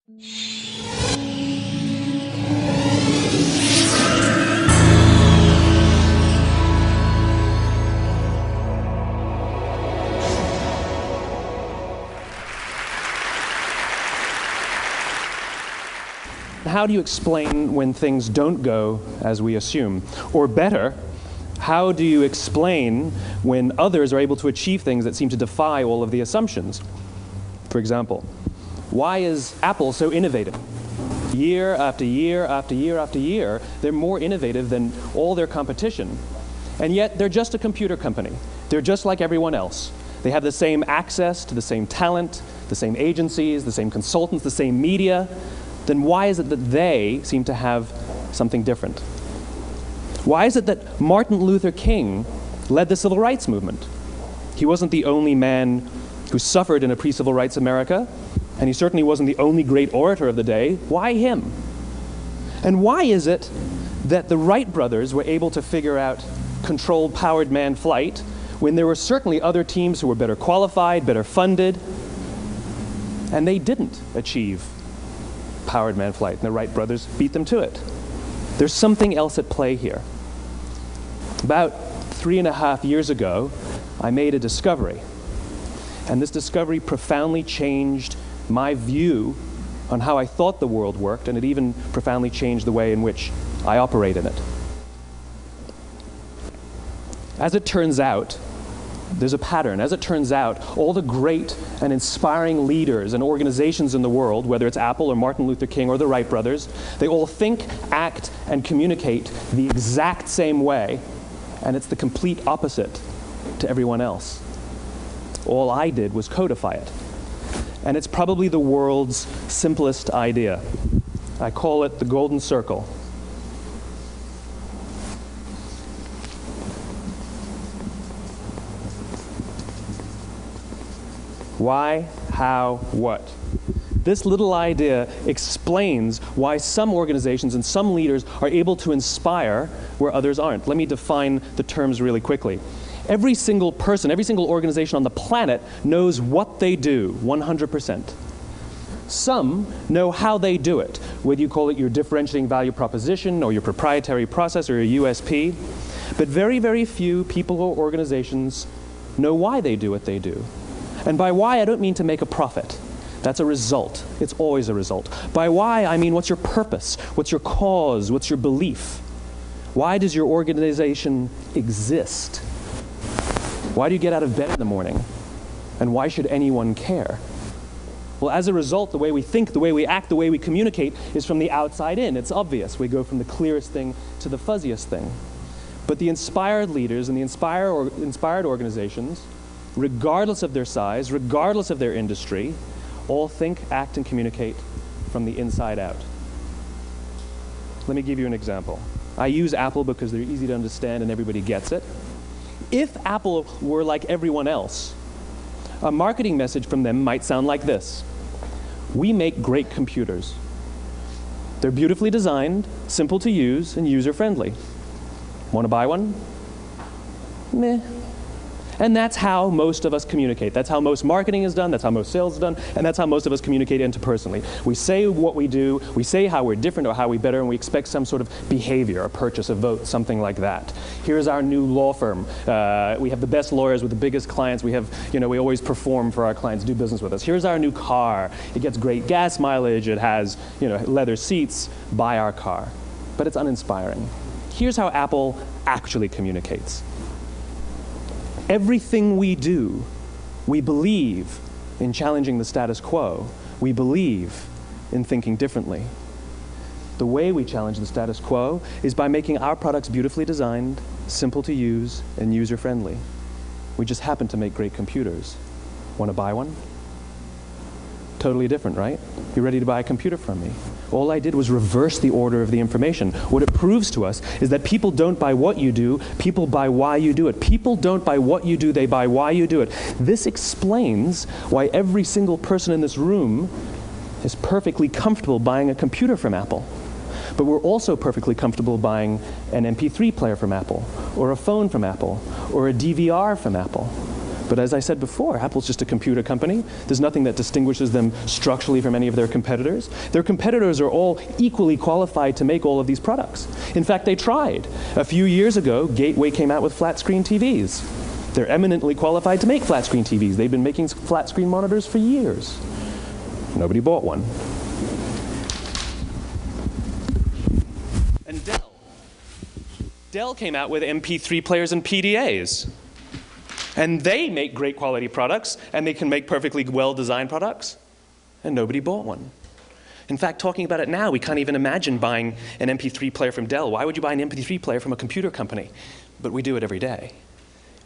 How do you explain when things don't go as we assume? Or better, how do you explain when others are able to achieve things that seem to defy all of the assumptions? For example, why is Apple so innovative? Year after year after year after year, they're more innovative than all their competition. And yet, they're just a computer company. They're just like everyone else. They have the same access to the same talent, the same agencies, the same consultants, the same media. Then why is it that they seem to have something different? Why is it that Martin Luther King led the civil rights movement? He wasn't the only man who suffered in a pre-civil rights America, and he certainly wasn't the only great orator of the day. Why him? And why is it that the Wright brothers were able to figure out controlled powered manned flight when there were certainly other teams who were better qualified, better funded, and they didn't achieve powered manned flight, and the Wright brothers beat them to it? There's something else at play here. About 3.5 years ago, I made a discovery, and this discovery profoundly changed my view on how I thought the world worked, and it even profoundly changed the way in which I operate in it. As it turns out, there's a pattern. As it turns out, all the great and inspiring leaders and organizations in the world, whether it's Apple or Martin Luther King or the Wright brothers, they all think, act, and communicate the exact same way, and it's the complete opposite to everyone else. All I did was codify it. And it's probably the world's simplest idea. I call it the golden circle. Why, how, what? This little idea explains why some organizations and some leaders are able to inspire where others aren't. Let me define the terms really quickly. Every single person, every single organization on the planet knows what they do, 100%. Some know how they do it, whether you call it your differentiating value proposition or your proprietary process or your USP. But very, very few people or organizations know why they do what they do. And by why, I don't mean to make a profit. That's a result. It's always a result. By why, I mean what's your purpose? What's your cause? What's your belief? Why does your organization exist? Why do you get out of bed in the morning? And why should anyone care? Well, as a result, the way we think, the way we act, the way we communicate is from the outside in. It's obvious. We go from the clearest thing to the fuzziest thing. But the inspired leaders and the inspired organizations, regardless of their size, regardless of their industry, all think, act, and communicate from the inside out. Let me give you an example. I use Apple because they're easy to understand and everybody gets it. If Apple were like everyone else, a marketing message from them might sound like this. We make great computers. They're beautifully designed, simple to use, and user-friendly. Want to buy one? Meh. And that's how most of us communicate. That's how most marketing is done, that's how most sales is done, and that's how most of us communicate interpersonally. We say what we do, we say how we're different or how we're better, and we expect some sort of behavior, a purchase, a vote, something like that. Here's our new law firm. We have the best lawyers with the biggest clients. We always perform for our clients, do business with us. Here's our new car. It gets great gas mileage. It has, leather seats. Buy our car. But it's uninspiring. Here's how Apple actually communicates. Everything we do, we believe in challenging the status quo. We believe in thinking differently. The way we challenge the status quo is by making our products beautifully designed, simple to use, and user-friendly. We just happen to make great computers. Want to buy one? Totally different, right? You're ready to buy a computer from me. All I did was reverse the order of the information. What it proves to us is that people don't buy what you do, people buy why you do it. People don't buy what you do, they buy why you do it. This explains why every single person in this room is perfectly comfortable buying a computer from Apple. But we're also perfectly comfortable buying an MP3 player from Apple, or a phone from Apple, or a DVR from Apple. But as I said before, Apple's just a computer company. There's nothing that distinguishes them structurally from any of their competitors. Their competitors are all equally qualified to make all of these products. In fact, they tried. A few years ago, Gateway came out with flat screen TVs. They're eminently qualified to make flat screen TVs. They've been making flat screen monitors for years. Nobody bought one. And Dell came out with MP3 players and PDAs. And they make great quality products, and they can make perfectly well-designed products, and nobody bought one. In fact, talking about it now, we can't even imagine buying an MP3 player from Dell. Why would you buy an MP3 player from a computer company? But we do it every day.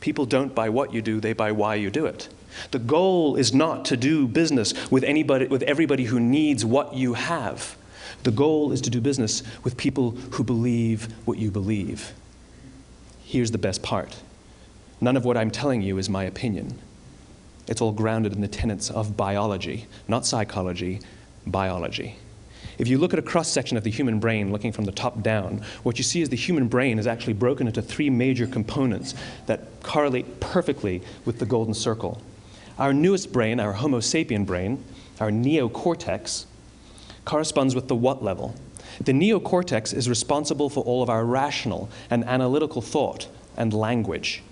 People don't buy what you do, they buy why you do it. The goal is not to do business with everybody who needs what you have. The goal is to do business with people who believe what you believe. Here's the best part. None of what I'm telling you is my opinion. It's all grounded in the tenets of biology, not psychology, biology. If you look at a cross-section of the human brain, looking from the top down, what you see is the human brain is actually broken into three major components that correlate perfectly with the golden circle. Our newest brain, our Homo sapien brain, our neocortex, corresponds with the what level. The neocortex is responsible for all of our rational and analytical thought and language.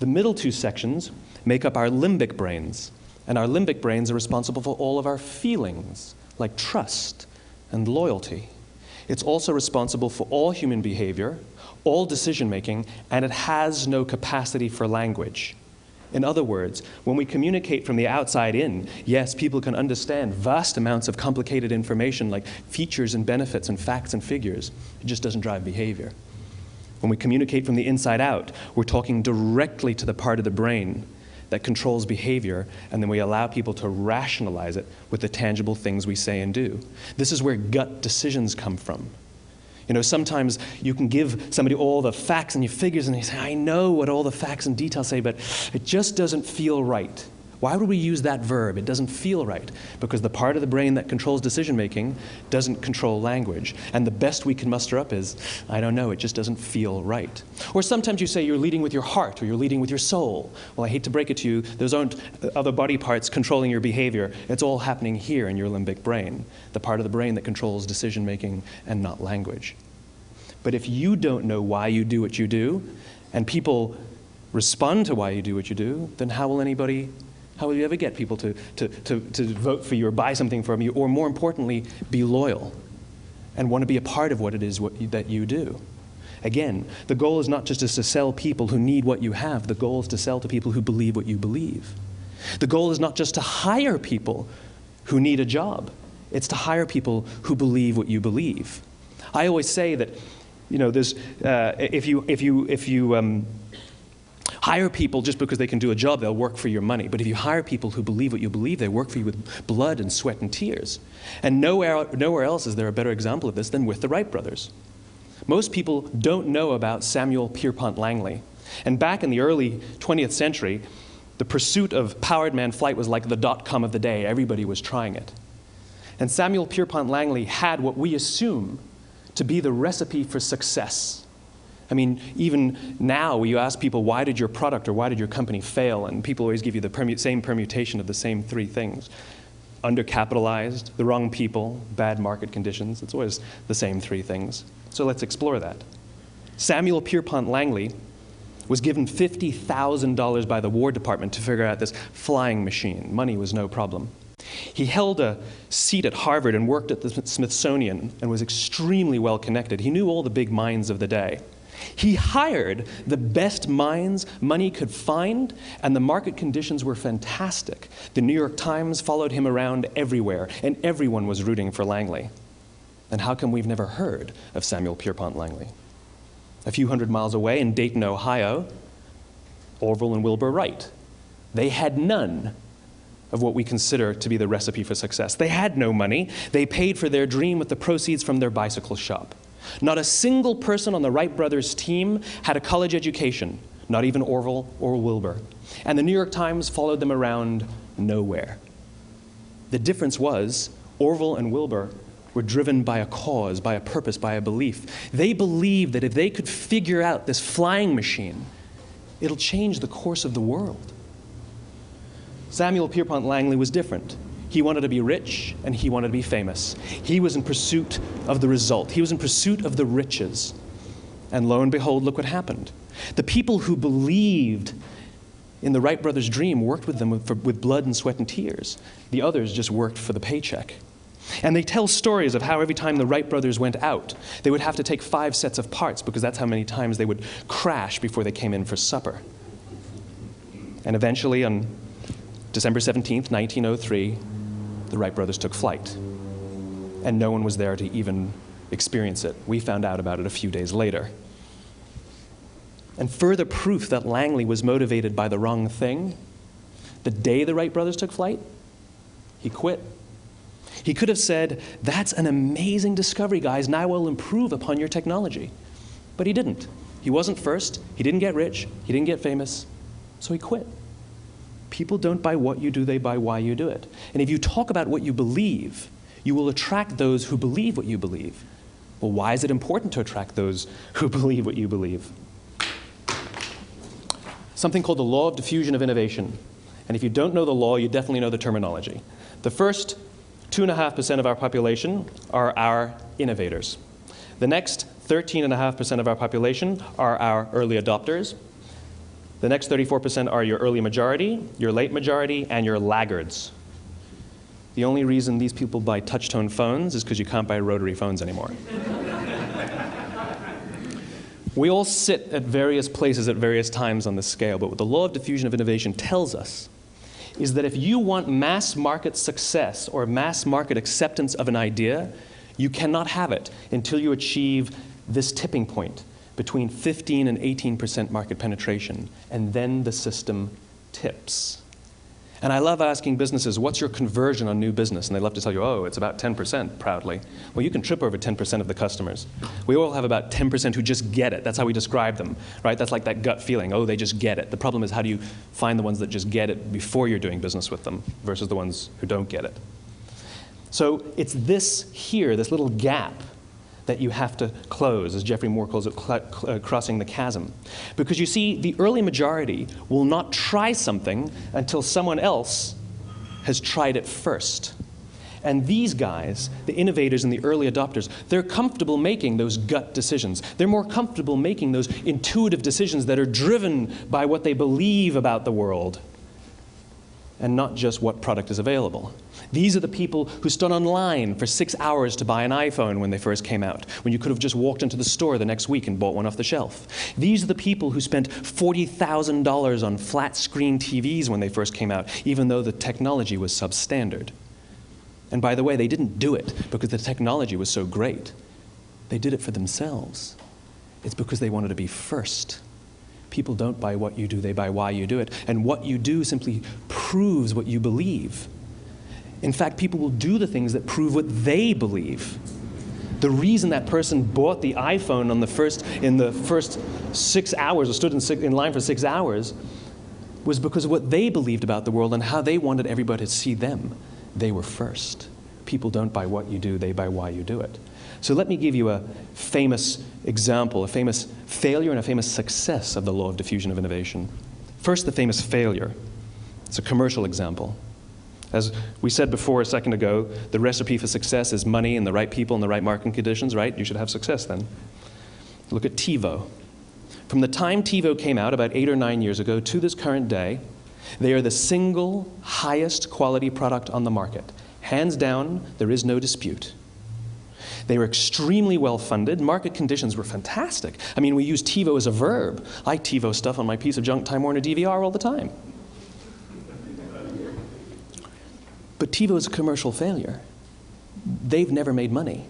The middle two sections make up our limbic brains, and our limbic brains are responsible for all of our feelings, like trust and loyalty. It's also responsible for all human behavior, all decision-making, and it has no capacity for language. In other words, when we communicate from the outside in, yes, people can understand vast amounts of complicated information like features and benefits and facts and figures. It just doesn't drive behavior. When we communicate from the inside out, we're talking directly to the part of the brain that controls behavior, and then we allow people to rationalize it with the tangible things we say and do. This is where gut decisions come from. You know, sometimes you can give somebody all the facts and your figures, and they say, I know what all the facts and details say, but it just doesn't feel right. Why would we use that verb? It doesn't feel right. Because the part of the brain that controls decision-making doesn't control language. And the best we can muster up is, I don't know, it just doesn't feel right. Or sometimes you say you're leading with your heart or you're leading with your soul. Well, I hate to break it to you, those aren't other body parts controlling your behavior. It's all happening here in your limbic brain, the part of the brain that controls decision-making and not language. But if you don't know why you do what you do, and people respond to why you do what you do, then how will you ever get people to vote for you or buy something from you, or more importantly, be loyal and want to be a part of what it is that you do? Again, the goal is not just to sell people who need what you have. The goal is to sell to people who believe what you believe. The goal is not just to hire people who need a job. It's to hire people who believe what you believe. I always say that, you know, there's, if you hire people just because they can do a job, they'll work for your money. But if you hire people who believe what you believe, they work for you with blood and sweat and tears. And nowhere else is there a better example of this than with the Wright brothers. Most people don't know about Samuel Pierpont Langley. And back in the early 20th century, the pursuit of powered man flight was like the dot-com of the day. Everybody was trying it. And Samuel Pierpont Langley had what we assume to be the recipe for success. I mean, even now, you ask people, why did your product or why did your company fail? And people always give you the same permutation of the same three things. Undercapitalized, the wrong people, bad market conditions. It's always the same three things. So let's explore that. Samuel Pierpont Langley was given $50,000 by the War Department to figure out this flying machine. Money was no problem. He held a seat at Harvard and worked at the Smithsonian and was extremely well connected. He knew all the big minds of the day. He hired the best minds money could find, and the market conditions were fantastic. The New York Times followed him around everywhere, and everyone was rooting for Langley. And how come we've never heard of Samuel Pierpont Langley? A few hundred miles away in Dayton, Ohio, Orville and Wilbur Wright. They had none of what we consider to be the recipe for success. They had no money. They paid for their dream with the proceeds from their bicycle shop. Not a single person on the Wright brothers' team had a college education, not even Orville or Wilbur. And the New York Times followed them around nowhere. The difference was Orville and Wilbur were driven by a cause, by a purpose, by a belief. They believed that if they could figure out this flying machine, it'll change the course of the world. Samuel Pierpont Langley was different. He wanted to be rich, and he wanted to be famous. He was in pursuit of the result. He was in pursuit of the riches. And lo and behold, look what happened. The people who believed in the Wright brothers' dream worked with them with blood and sweat and tears. The others just worked for the paycheck. And they tell stories of how every time the Wright brothers went out, they would have to take 5 sets of parts because that's how many times they would crash before they came in for supper. And eventually, on December 17th, 1903, the Wright brothers took flight. And no one was there to even experience it. We found out about it a few days later. And further proof that Langley was motivated by the wrong thing, the day the Wright brothers took flight, he quit. He could have said, "That's an amazing discovery, guys. Now we'll improve upon your technology." But he didn't. He wasn't first. He didn't get rich. He didn't get famous. So he quit. People don't buy what you do, they buy why you do it. And if you talk about what you believe, you will attract those who believe what you believe. Well, why is it important to attract those who believe what you believe? Something called the law of diffusion of innovation. And if you don't know the law, you definitely know the terminology. The first 2.5% of our population are our innovators. The next 13.5% of our population are our early adopters. The next 34% are your early majority, your late majority, and your laggards. The only reason these people buy touch-tone phones is because you can't buy rotary phones anymore. We all sit at various places at various times on the scale, but what the law of diffusion of innovation tells us is that if you want mass market success or mass market acceptance of an idea, you cannot have it until you achieve this tipping point between 15 and 18% market penetration, and then the system tips. And I love asking businesses, what's your conversion on new business? And they love to tell you, oh, it's about 10%, proudly. Well, you can trip over 10% of the customers. We all have about 10% who just get it. That's how we describe them, right? That's like that gut feeling, oh, they just get it. The problem is, how do you find the ones that just get it before you're doing business with them versus the ones who don't get it? So it's this here, this little gap, that you have to close, as Geoffrey Moore calls it, crossing the chasm. Because you see, the early majority will not try something until someone else has tried it first. And these guys, the innovators and the early adopters, they're comfortable making those gut decisions. They're more comfortable making those intuitive decisions that are driven by what they believe about the world, and not just what product is available. These are the people who stood online for 6 hours to buy an iPhone when they first came out, when you could have just walked into the store the next week and bought one off the shelf. These are the people who spent $40,000 on flat-screen TVs when they first came out, even though the technology was substandard. And by the way, they didn't do it because the technology was so great. They did it for themselves. It's because they wanted to be first. People don't buy what you do, they buy why you do it. And what you do simply proves what you believe. In fact, people will do the things that prove what they believe. The reason that person bought the iPhone in the first 6 hours, or stood in line for 6 hours, was because of what they believed about the world and how they wanted everybody to see them. They were first. People don't buy what you do, they buy why you do it. So let me give you a famous example, a famous failure and a famous success of the law of diffusion of innovation. First, the famous failure. It's a commercial example. As we said before a second ago, the recipe for success is money and the right people and the right marketing conditions, right? You should have success then. Look at TiVo. From the time TiVo came out about 8 or 9 years ago to this current day, they are the single highest quality product on the market. Hands down, there is no dispute. They were extremely well funded. Market conditions were fantastic. I mean, we use TiVo as a verb. I TiVo stuff on my piece of junk Time Warner DVR all the time. But TiVo is a commercial failure. They've never made money.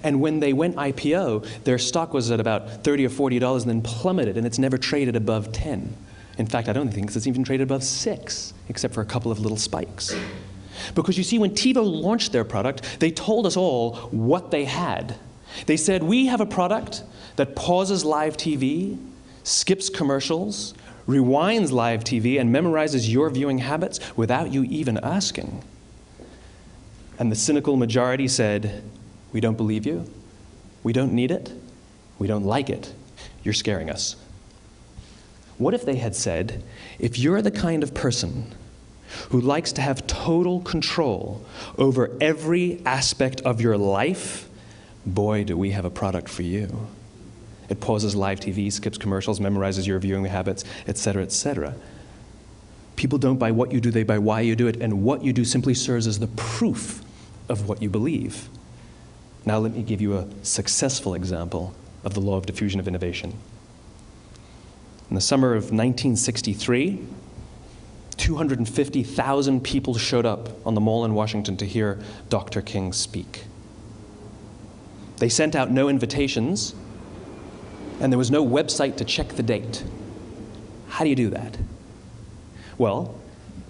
And when they went IPO, their stock was at about $30 or $40 and then plummeted, and it's never traded above 10. In fact, I don't think it's even traded above 6, except for a couple of little spikes. Because you see, when TiVo launched their product, they told us all what they had. They said, we have a product that pauses live TV, skips commercials, rewinds live TV, and memorizes your viewing habits without you even asking. And the cynical majority said, we don't believe you, we don't need it, we don't like it, you're scaring us. What if they had said, if you're the kind of person who likes to have total control over every aspect of your life, boy, do we have a product for you. It pauses live TV, skips commercials, memorizes your viewing habits, etc., etc. People don't buy what you do, they buy why you do it, and what you do simply serves as the proof of what you believe. Now let me give you a successful example of the law of diffusion of innovation. In the summer of 1963, 250,000 people showed up on the Mall in Washington to hear Dr. King speak. They sent out no invitations, and there was no website to check the date. How do you do that? Well,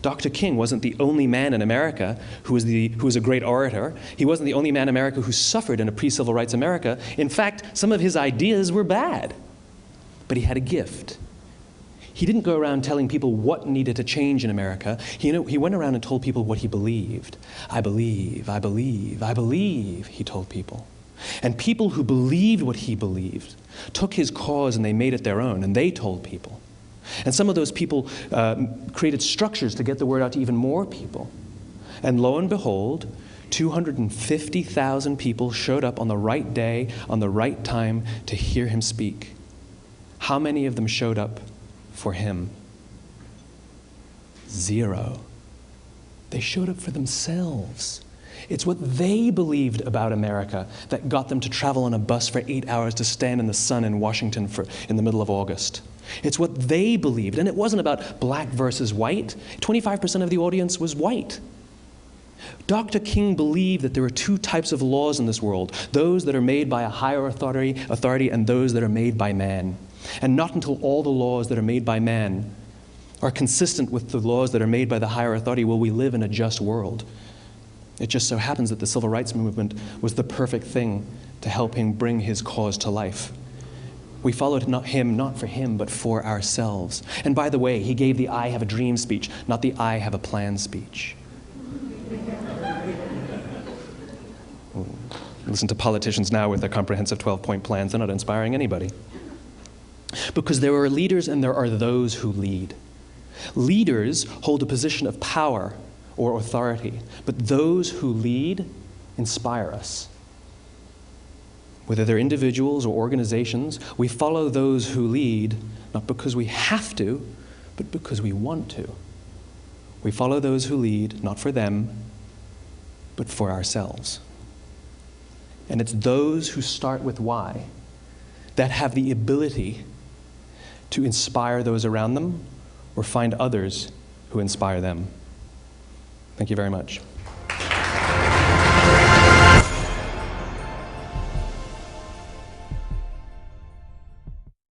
Dr. King wasn't the only man in America who was a great orator. He wasn't the only man in America who suffered in a pre-civil rights America. In fact, some of his ideas were bad. But he had a gift. He didn't go around telling people what needed to change in America. He went around and told people what he believed. I believe, I believe, I believe, he told people. And people who believed what he believed took his cause and they made it their own, and they told people. And some of those people created structures to get the word out to even more people. And lo and behold, 250,000 people showed up on the right day, on the right time to hear him speak. How many of them showed up for him? 0. They showed up for themselves. It's what they believed about America that got them to travel on a bus for 8 hours to stand in the sun in Washington in the middle of August. It's what they believed, and it wasn't about black versus white. 25% of the audience was white. Dr. King believed that there are 2 types of laws in this world, those that are made by a higher authority and those that are made by man. And not until all the laws that are made by man are consistent with the laws that are made by the higher authority will we live in a just world. It just so happens that the civil rights movement was the perfect thing to help him bring his cause to life. We followed him not for him, but for ourselves. And by the way, he gave the I have a dream speech, not the I have a plan speech. Listen to politicians now with their comprehensive 12-point plans. They're not inspiring anybody. Because there are leaders and there are those who lead. Leaders hold a position of power or authority, but those who lead inspire us. Whether they're individuals or organizations, we follow those who lead, not because we have to, but because we want to. We follow those who lead, not for them, but for ourselves. And it's those who start with why that have the ability to inspire those around them or find others who inspire them. Thank you very much.